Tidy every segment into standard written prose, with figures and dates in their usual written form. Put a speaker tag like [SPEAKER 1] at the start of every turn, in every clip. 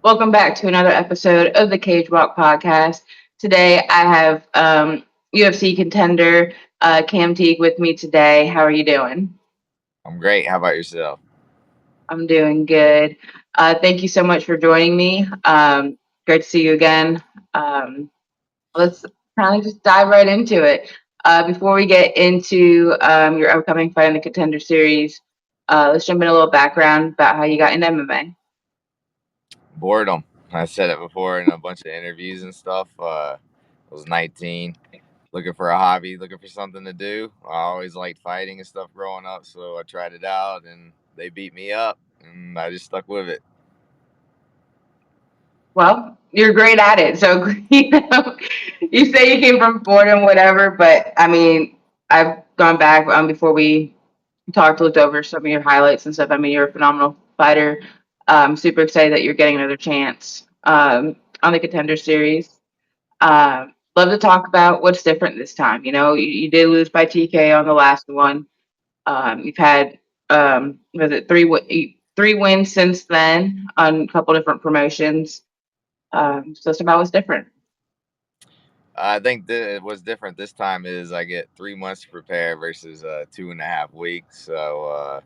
[SPEAKER 1] Welcome back to another episode of the Cage Walk podcast. Today I have UFC contender Teague with me today. How are you doing?
[SPEAKER 2] I'm great. How about yourself?
[SPEAKER 1] I'm doing good. Thank you so much for joining me. Great to see you again. Um, let's kind of just dive right into it. Before we get into your upcoming fight in the Contender series, let's jump in a little background about how you got into MMA.
[SPEAKER 2] Boredom. I said it before in a bunch of interviews and stuff. I was 19, looking for a hobby, looking for something to do. I always liked fighting and stuff growing up, so I tried it out, and they beat me up, and I just stuck with it.
[SPEAKER 1] Well, you're great at it. So, you say you came from boredom, whatever, but I mean, I've gone back before we talked, looked over some of your highlights and stuff. I mean, you're a phenomenal fighter. Super excited that you're getting another chance on the Contender Series. Love to talk about what's different this time. You did lose by TK on the last one. You've had was it three wins since then on a couple different promotions. So it's about what's different.
[SPEAKER 2] I think what's different this time is I get 3 months to prepare versus 2.5 weeks. So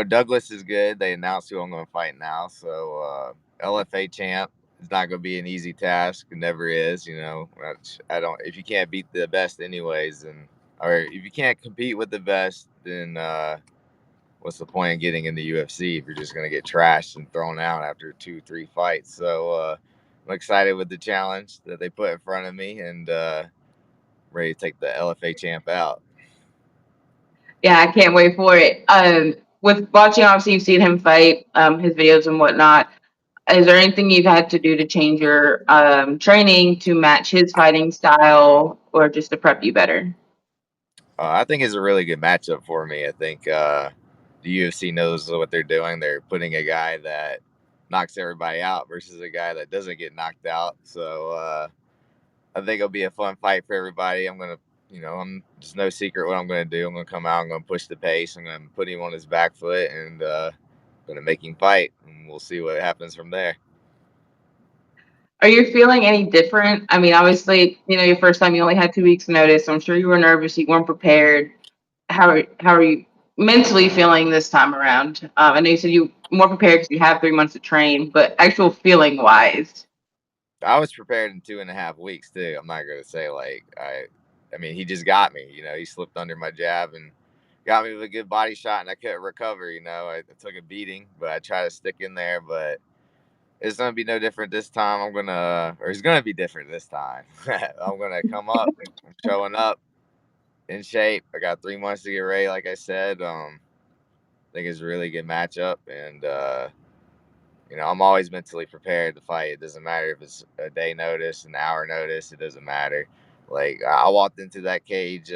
[SPEAKER 2] Douglas is good. They announced who I'm going to fight now. So LFA champ is not going to be an easy task. It never is. I don't. If you can't beat the best, anyways, and or if you can't compete with the best, then what's the point of getting in the UFC if you're just going to get trashed and thrown out after 2, 3 fights? So I'm excited with the challenge that they put in front of me and ready to take the LFA champ out.
[SPEAKER 1] Yeah, I can't wait for it. With watching, obviously, you've seen him fight, his videos and whatnot. Is there anything you've had to do to change your training to match his fighting style or just to prep you better?
[SPEAKER 2] I think it's a really good matchup for me. I think the UFC knows what they're doing. They're putting a guy that knocks everybody out versus a guy that doesn't get knocked out. So I think it'll be a fun fight for everybody. I'm just no secret what I'm gonna do. I'm gonna come out. I'm gonna push the pace. I'm gonna put him on his back foot and gonna make him fight. And we'll see what happens from there.
[SPEAKER 1] Are you feeling any different? I mean, obviously, your first time you only had 2 weeks notice. So I'm sure you were nervous. You weren't prepared. How are you mentally feeling this time around? I know you said you more prepared because you have 3 months to train, but actual feeling wise.
[SPEAKER 2] I was prepared in 2.5 weeks too. I'm not gonna say I mean, he just got me. He slipped under my jab and got me with a good body shot, and I couldn't recover. I took a beating, but I tried to stick in there. But it's gonna be no different this time. Or it's gonna be different this time. I'm gonna come up. I'm showing up in shape. I got 3 months to get ready. Like I said, I think it's a really good matchup, and I'm always mentally prepared to fight. It doesn't matter if it's a day notice, an hour notice. It doesn't matter. Like I walked into that cage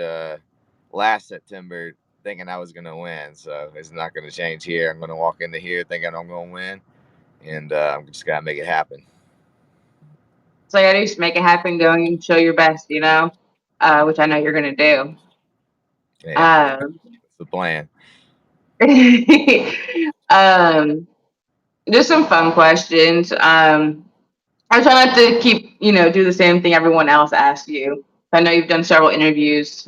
[SPEAKER 2] last September thinking I was gonna win, so it's not gonna change here. I'm gonna walk into here thinking I'm gonna win, and I'm just gonna make it happen.
[SPEAKER 1] So you got to just make it happen, go and show your best, which I know you're going to do.
[SPEAKER 2] Yeah,
[SPEAKER 1] Um,
[SPEAKER 2] that's the plan.
[SPEAKER 1] um, just some fun questions. I try not to keep, do the same thing everyone else asks you. I know you've done several interviews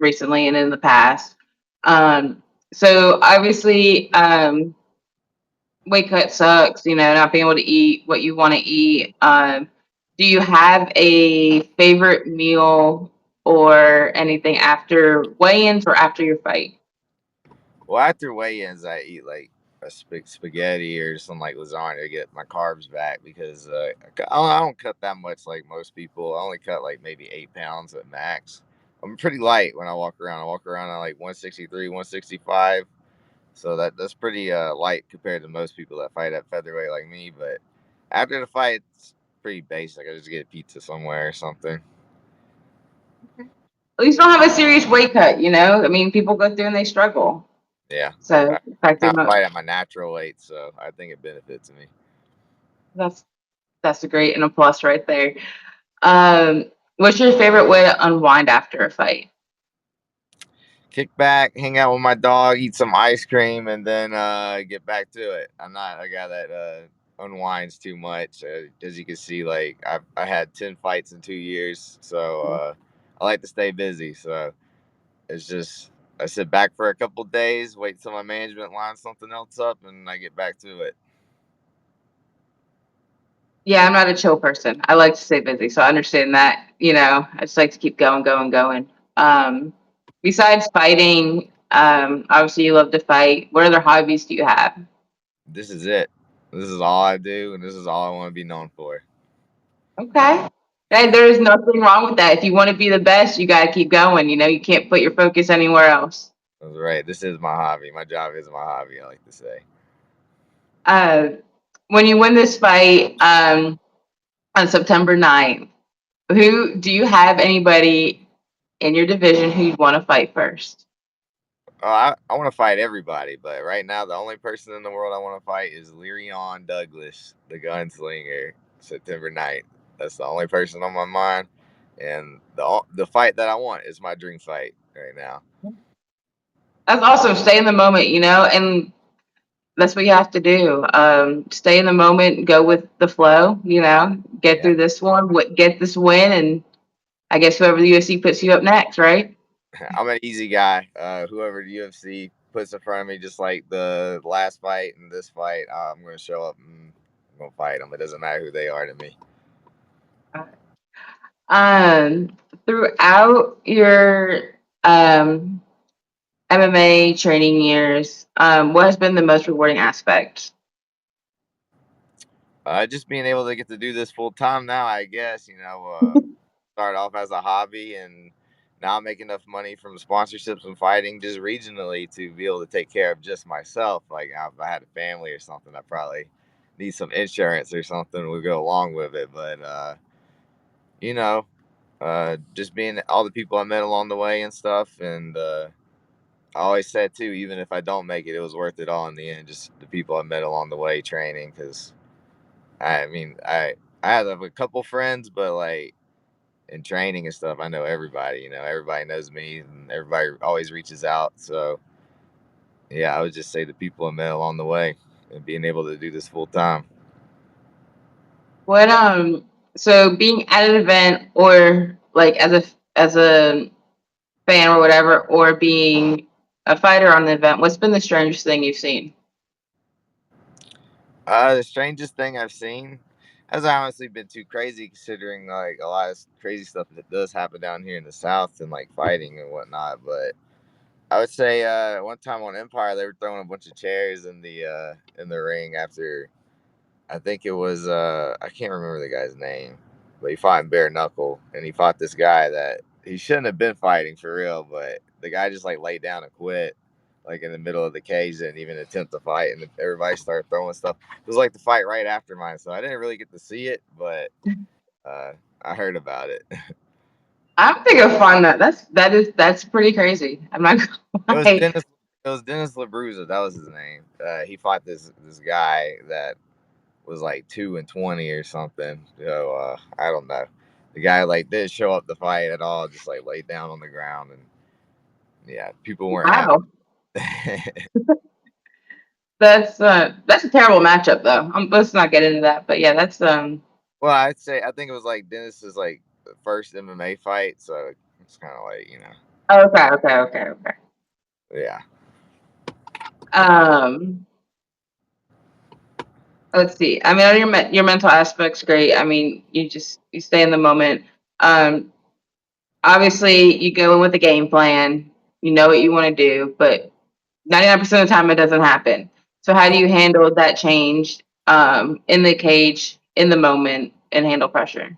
[SPEAKER 1] recently and in the past. Um, so obviously, weight cut sucks, not being able to eat what you want to eat. Do you have a favorite meal or anything after weigh-ins or after your fight?
[SPEAKER 2] Well, after weigh-ins, I eat like a spaghetti or something like lasagna to get my carbs back because I don't cut that much like most people. I only cut like maybe 8 pounds at max. I'm pretty light when I walk around. I walk around at like 163, 165. So that's pretty light compared to most people that fight at featherweight like me. But after the fight, it's pretty basic. I just get a pizza somewhere or something.
[SPEAKER 1] At least don't have a serious weight cut, I mean, people go through and they struggle.
[SPEAKER 2] Yeah.
[SPEAKER 1] So
[SPEAKER 2] I
[SPEAKER 1] the fact
[SPEAKER 2] I
[SPEAKER 1] you're not,
[SPEAKER 2] fight at my natural weight, so I think it benefits me.
[SPEAKER 1] that's that's a great and a plus right there. What's your favorite way to unwind after a fight?
[SPEAKER 2] kick back, hang out with my dog, eat some ice cream, and then get back to it. I'm not a guy that unwinds too much. As you can see, like I had 10 fights in 2 years, so I like to stay busy. So it's just I sit back for a couple days, wait till my management lines something else up, and I get back to it.
[SPEAKER 1] Yeah, I'm not a chill person. I like to stay busy, so I understand that. I just like to keep going, going, going. Besides fighting, obviously you love to fight. What other hobbies do you have?
[SPEAKER 2] This is it. This is all I do, and this is all I want to be known for.
[SPEAKER 1] Okay. And there is nothing wrong with that. If you want to be the best, you got to keep going. You can't put your focus anywhere else.
[SPEAKER 2] That's right. This is my hobby. My job is my hobby. I like to say.
[SPEAKER 1] Uh, when you win this fight on September 9th, who do you have anybody in your division who you'd want to fight first?
[SPEAKER 2] Oh, I want to fight everybody, but right now the only person in the world I want to fight is Le'Rion Douglas, the gunslinger, September 9th. That's the only person on my mind, and the fight that I want is my dream fight right now.
[SPEAKER 1] That's awesome. Stay in the moment, and that's what you have to do. Stay in the moment, go with the flow, get
[SPEAKER 2] Yeah,
[SPEAKER 1] through this one, get this win, and I guess whoever the UFC puts you up next, right?
[SPEAKER 2] I'm an easy guy. Whoever the UFC puts in front of me, just like the last fight and this fight, I'm going to show up and I'm going to fight them. It doesn't matter who they are to me.
[SPEAKER 1] Um, Throughout your MMA training years, what has been the most rewarding aspect?
[SPEAKER 2] Just being able to get to do this full time now, I guess, started off as a hobby and now I make enough money from sponsorships and fighting just regionally to be able to take care of just myself. Like if I had a family or something, I probably need some insurance or something would go along with it. But you know, just being all the people I met along the way and stuff, and I always said too, even if I don't make it, it was worth it all in the end. Just the people I met along the way training, because I mean, I have a couple friends, but like in training and stuff, I know everybody. Everybody knows me, and everybody always reaches out. So yeah, I would just say the people I met along the way, and being able to do this full time.
[SPEAKER 1] What so being at an event or like as a fan or whatever, or being a fighter on the event, what's been the strangest thing you've seen?
[SPEAKER 2] The strangest thing I've seen has honestly been too crazy, considering like a lot of crazy stuff that does happen down here in the South and like fighting and whatnot. But I would say one time on Empire, they were throwing a bunch of chairs in the ring after I think it was I can't remember the guy's name, but he fought in bare knuckle and he fought this guy that he shouldn't have been fighting for real, but the guy just like laid down and quit like in the middle of the cage, didn't even attempt to fight, and everybody started throwing stuff. It was like the fight right after mine, so I didn't really get to see it, but uh, I heard about it.
[SPEAKER 1] I'm big of fun. That's pretty crazy. I'm not
[SPEAKER 2] It
[SPEAKER 1] gonna
[SPEAKER 2] was
[SPEAKER 1] lie.
[SPEAKER 2] Dennis. It was Dennis LaBruza. That was his name. He fought this guy that was like 2-20 or something. So I don't know. The guy like didn't show up to fight at all. Just like laid down on the ground, and yeah, people weren't happy.
[SPEAKER 1] Wow, that's a terrible matchup though. Let's not get into that. But yeah, that's
[SPEAKER 2] Well, I think it was like Dennis's like first MMA fight, so it's kind of like
[SPEAKER 1] okay, okay, okay, okay.
[SPEAKER 2] yeah.
[SPEAKER 1] Um, let's see. I mean, I know your mental aspect's great. I mean, you stay in the moment. Um, Obviously, you go in with a game plan. You know what you want to do, but 99% of the time it doesn't happen. So how do you handle that change in the cage, in the moment, and handle pressure?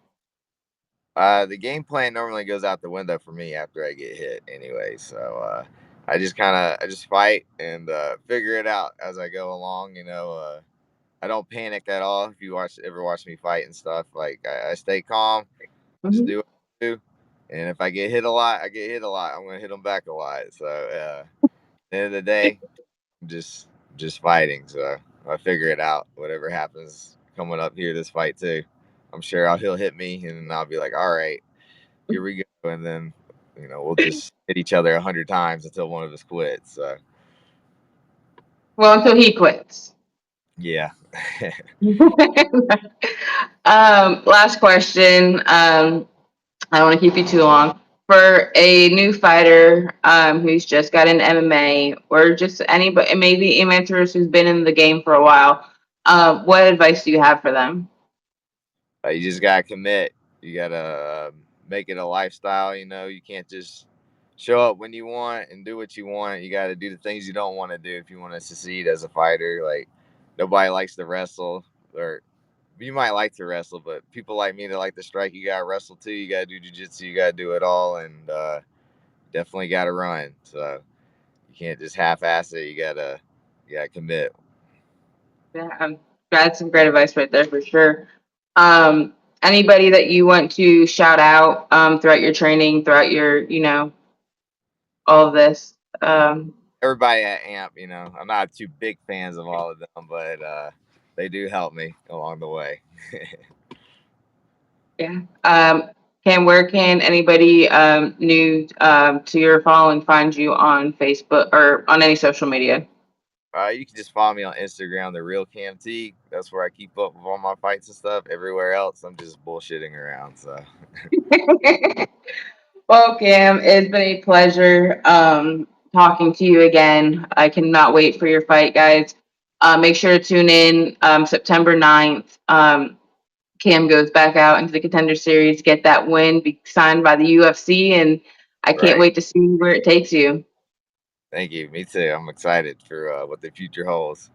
[SPEAKER 2] The game plan normally goes out the window for me after I get hit anyway. So I just fight and figure it out as I go along. I don't panic at all. If you ever watch me fight and stuff, like I stay calm, just
[SPEAKER 1] Mhm.
[SPEAKER 2] do what I do. And if I get hit a lot, I get hit a lot. I'm gonna hit them back a lot. So at the end of the day, I'm just fighting. So I figure it out. Whatever happens coming up here, this fight too. I'm sure he'll hit me, and then I'll be like, all right, here we go. And then we'll just hit each other 100 times until one of us quits. So
[SPEAKER 1] Well, until he quits.
[SPEAKER 2] yeah.
[SPEAKER 1] Last question. I don't want to keep you too long. For a new fighter who's just got in MMA, or just anybody, maybe amateurs who's been in the game for a while, what advice do you have for them?
[SPEAKER 2] You just gotta commit. You gotta make it a lifestyle. You can't just show up when you want and do what you want. You gotta do the things you don't want to do if you want to succeed as a fighter. Like nobody likes to wrestle, or you might like to wrestle, but people like me that like to strike, you gotta wrestle too. You gotta do jujitsu. You gotta do it all, and definitely gotta run. So you can't just half-ass it. You gotta commit.
[SPEAKER 1] Yeah, that's some great advice right there for sure. Anybody that you want to shout out throughout your training, throughout your, all of this?
[SPEAKER 2] Everybody at AMP, I'm not too big fans of all of them, but they do help me along the way.
[SPEAKER 1] Yeah. Where can anybody new to your following find you on Facebook or on any social media?
[SPEAKER 2] You can just follow me on Instagram, the real Cam Teague. That's where I keep up with all my fights and stuff. Everywhere else, I'm just bullshitting around. So
[SPEAKER 1] Well, Cam, it's been a pleasure talking to you again. I cannot wait for your fight, guys. Make sure to tune in September 9th. Cam goes back out into the Contender Series, get that win, be signed by the UFC, and I can't
[SPEAKER 2] right.
[SPEAKER 1] wait to see where it takes you.
[SPEAKER 2] Thank you. Me too. I'm excited for what the future holds.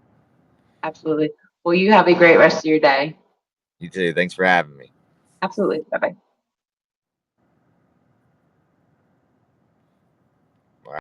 [SPEAKER 1] Absolutely. Well, you have a great rest of your day.
[SPEAKER 2] You too. Thanks for having me.
[SPEAKER 1] Absolutely. Bye bye.